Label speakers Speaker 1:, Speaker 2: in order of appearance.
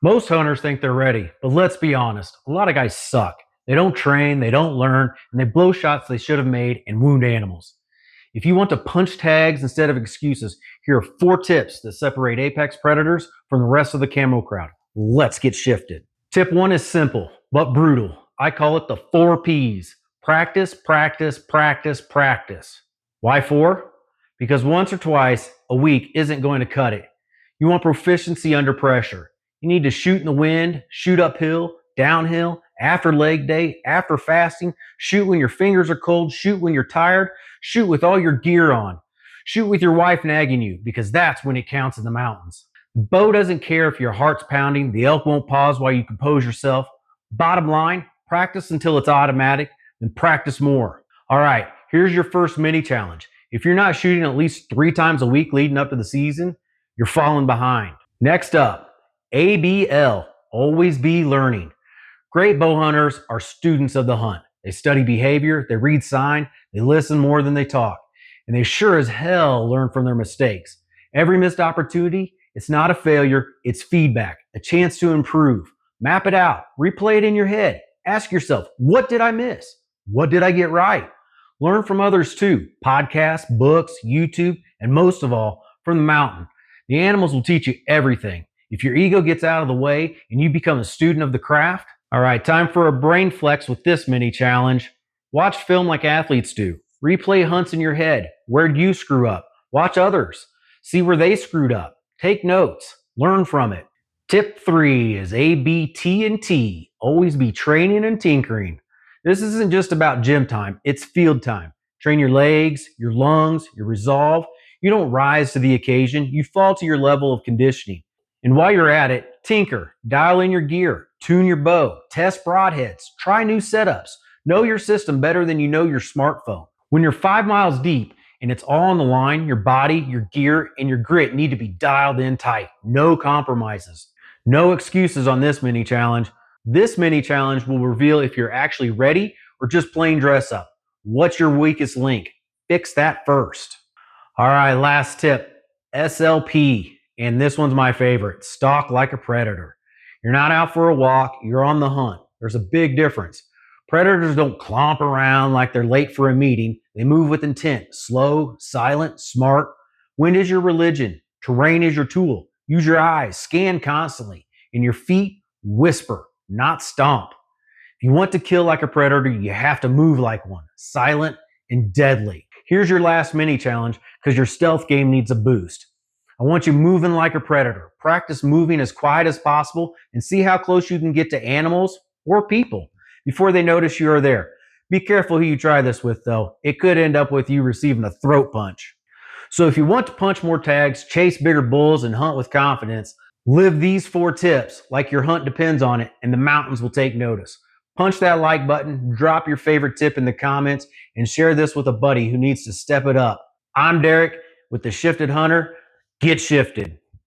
Speaker 1: Most hunters think they're ready, but let's be honest, a lot of guys suck. They don't train, they don't learn, and they blow shots they should have made and wound animals. If you want to punch tags instead of excuses, here are 4 tips that separate apex predators from the rest of the camo crowd. Let's get shifted. Tip 1 is simple, but brutal. I call it the 4 P's. Practice, practice, practice, practice. Why 4? Because once or twice a week isn't going to cut it. You want proficiency under pressure. You need to shoot in the wind, shoot uphill, downhill, after leg day, after fasting, shoot when your fingers are cold, shoot when you're tired, shoot with all your gear on. Shoot with your wife nagging you, because that's when it counts in the mountains. The bow doesn't care if your heart's pounding, the elk won't pause while you compose yourself. Bottom line, practice until it's automatic, then practice more. All right, here's your first mini challenge. If you're not shooting at least 3 times a week leading up to the season, you're falling behind. Next up, ABL, always be learning. Great bow hunters are students of the hunt. They study behavior, they read sign, they listen more than they talk, and they sure as hell learn from their mistakes. Every missed opportunity, it's not a failure, it's feedback, a chance to improve. Map it out, replay it in your head. Ask yourself, what did I miss? What did I get right? Learn from others too, podcasts, books, YouTube, and most of all, from the mountain. The animals will teach you everything. If your ego gets out of the way and you become a student of the craft, all right, time for a brain flex with this mini challenge. Watch film like athletes do. Replay hunts in your head. Where'd you screw up? Watch others. See where they screwed up. Take notes. Learn from it. Tip 3 is ABT&T. Always be training and tinkering. This isn't just about gym time. It's field time. Train your legs, your lungs, your resolve. You don't rise to the occasion. You fall to your level of conditioning. And while you're at it, tinker, dial in your gear, tune your bow, test broadheads, try new setups, know your system better than you know your smartphone. When you're 5 miles deep and it's all on the line, your body, your gear, and your grit need to be dialed in tight. No compromises. No excuses on this mini challenge. This mini challenge will reveal if you're actually ready or just plain dress up. What's your weakest link? Fix that first. All right, last tip, SLP. And this one's my favorite, stalk like a predator. You're not out for a walk, you're on the hunt. There's a big difference. Predators don't clomp around like they're late for a meeting. They move with intent, slow, silent, smart. Wind is your religion. Terrain is your tool. Use your eyes, scan constantly. And your feet, whisper, not stomp. If you want to kill like a predator, you have to move like one, silent and deadly. Here's your last mini challenge because your stealth game needs a boost. I want you moving like a predator. Practice moving as quiet as possible and see how close you can get to animals or people before they notice you are there. Be careful who you try this with though. It could end up with you receiving a throat punch. So if you want to punch more tags, chase bigger bulls, and hunt with confidence, live these 4 tips like your hunt depends on it and the mountains will take notice. Punch that like button, drop your favorite tip in the comments, and share this with a buddy who needs to step it up. I'm Derek with The Shifted Hunter. Get shifted.